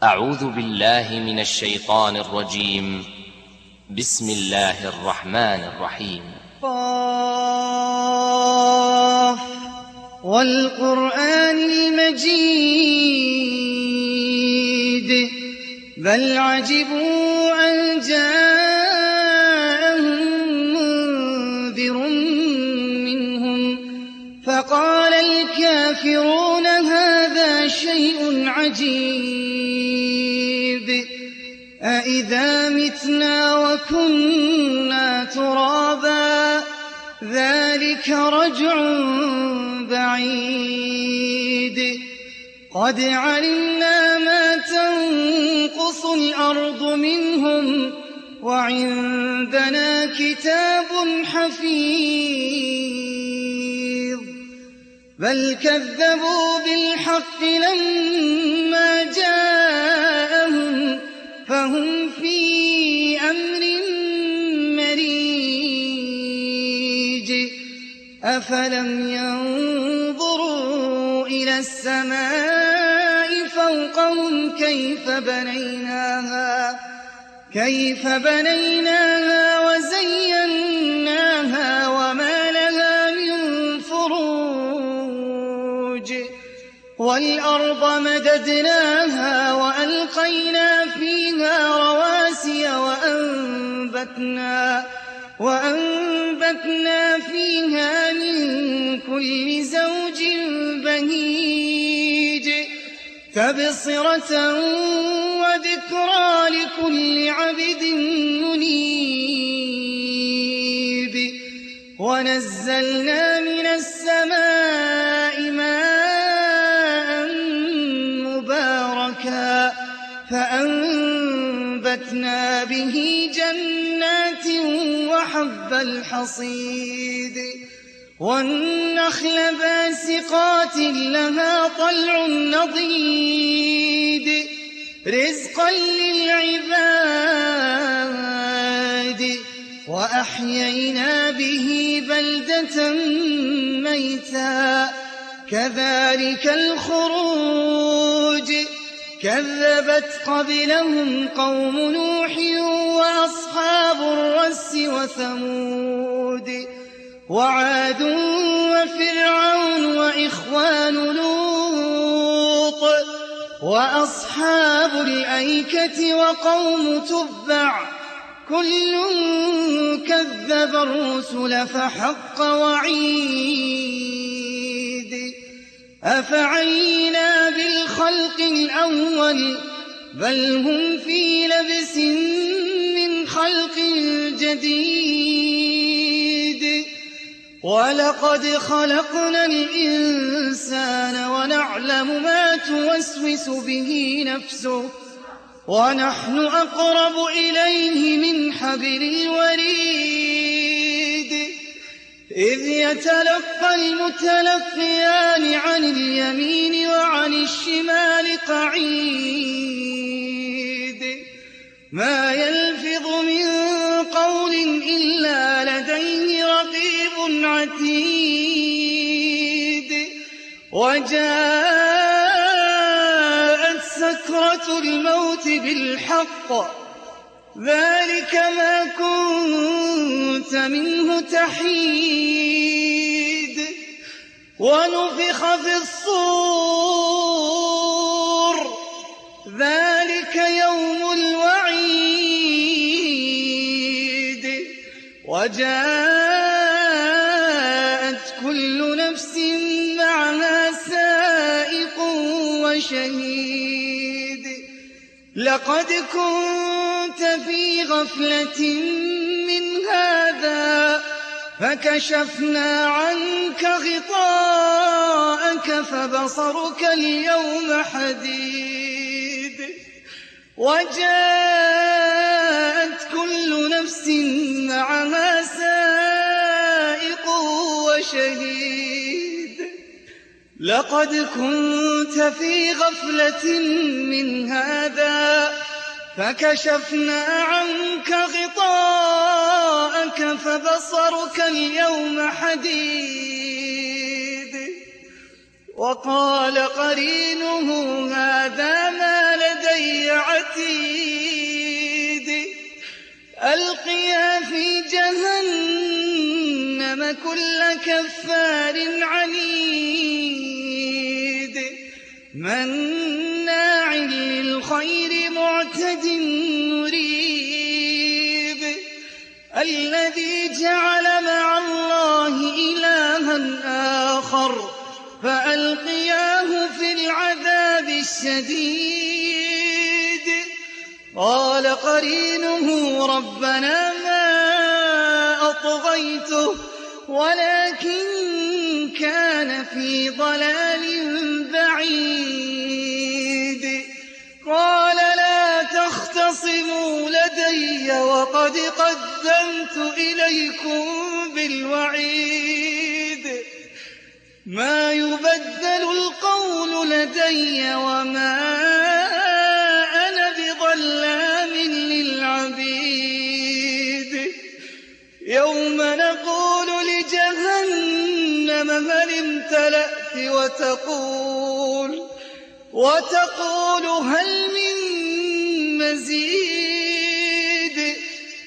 أعوذ بالله من الشيطان الرجيم. بسم الله الرحمن الرحيم. قاف والقرآن المجيد بل عجبوا أن جاءهم منذر منهم فقال الكافرون هذا شيء عجيب أإذا متنا وكنا ترابا ذلك رجع بعيد قد علمنا ما تنقص الأرض منهم وعندنا كتاب حفيظ بل كذبوا بالحق لما جاءهم فهم في أمر مريج أفلم ينظروا إلى السماء فوقهم كيف بنيناها وزيناها وما لها من فروج والأرض مددناها وألقينا فيها رواسي وأنبتنا فيها من كل زوج بهيج تبصرة وذكرى لكل عبد منيب ونزلنا من السماء ماء مباركا فأنبتنا به جنات وحب الحصيد والنخل باسقات لها طلع نضيد رزقا للعباد وأحيينا به بلدة ميتا كذلك الخروج كذبت قبلهم قوم نوح وأصحاب الرس وثمود وعاد وفرعون وإخوان لوط وأصحاب الأيكة وقوم تبع كل كذب الرسل فحق وعيد أفعينا بالخلق الأول بل هم في لبس من خلق جديد ولقد خلقنا الإنسان ونعلم ما توسوس به نفسه ونحن أقرب إليه من حبل الوريد إذ يتلقى المتلقيان عن اليمين وعن الشمال قعيد ما يلفظ من قول إلا لديه رقيب عتيد وجاءت سكرة الموت بالحق ذلك ما كنت منه تحيد ونفخ في الصور ذلك يوم الوعيد وجاءت كل نفس معها سائق وشهيد لقد كنت في غفلة من هذا فكشفنا عنك غطاءك فبصرك اليوم حديد وجاءت كل نفس معها سائق وشهيد لقد كنت في غفلة من هذا فكشفنا عنك غطاءك فبصرك اليوم حديد وقال قرينه هذا ما لدي لدي عتيد ألقيا في جهنم كل كفار عنيد مناع للخير معتد مريب الذي جعل مع الله إلها آخر فألقياه في العذاب الشديد قال قرينه ربنا ما أطغيته ولكن كان في ضلال بعيد قال لا تختصموا لدي وقد قدمت إليكم بالوعيد ما يبدل القول لدي وما أنا بظلام للعبيد يوم نقول لجهنم هل امتلأت وتقول هل من مزيد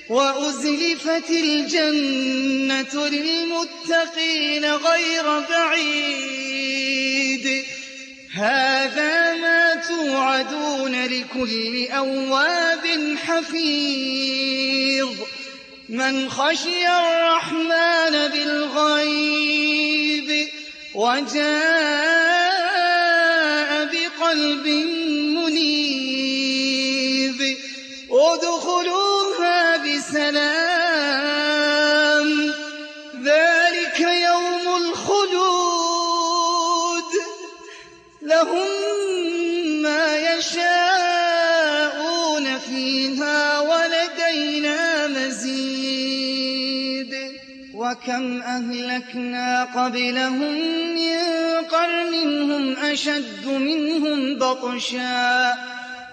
وأزلفت الجنة للمتقين غير بعيد هذا ما توعدون لكل أواب حفيظ من خشي الرحمن بالغيب وجاء بقلب منيب ادخلوها بسلام ذلك يوم الخلود لهم ما يشاءون فيها ولدينا مزيد وكم أهلكنا قبلهم من قرن هم أشد منهم بطشا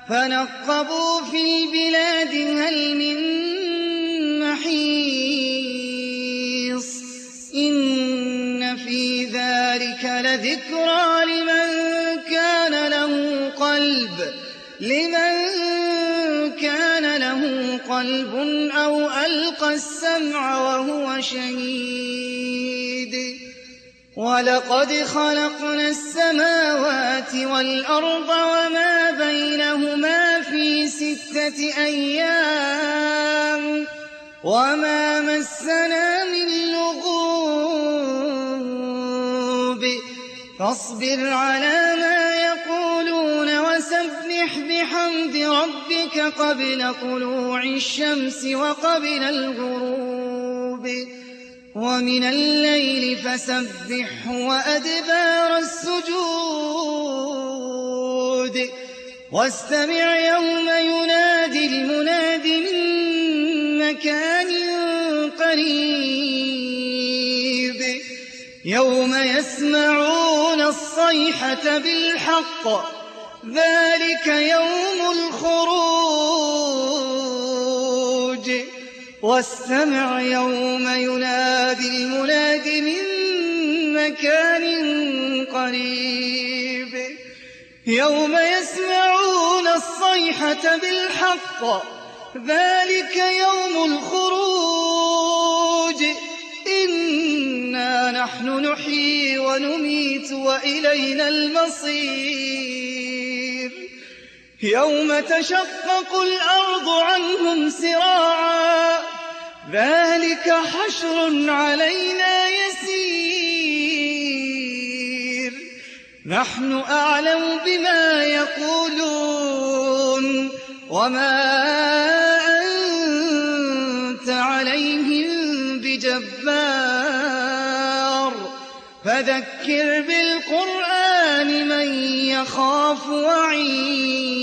فنقبوا في البلاد هل من محيص إن في ذلك لذكرى لمن كان له قلب أو ألقى السمع وهو شهيد ولقد خلقنا السماوات والأرض وما بينهما في 6 أيام وما مسنا من لغوب فاصبر على ما يقولون وسبح بحمد ربك قبل طلوع الشمس وقبل الغروب ومن الليل فسبحه وأدبار السجود واستمع يوم ينادي المناد من مكان قريب يوم يسمعون الصيحة بالحق ذلك يوم الخروج واستمع يوم ينادي المناد من مكان قريب يوم يسمعون الصيحة بالحق ذلك يوم الخروج إنا نحن نحيي ونميت وإلينا المصير يوم تشقق الأرض عنهم سراعا ذلك حشر علينا يسير نحن أعلم بما يقولون وما أنت عليهم بجبار فذكر بالقرآن من يخاف وعيد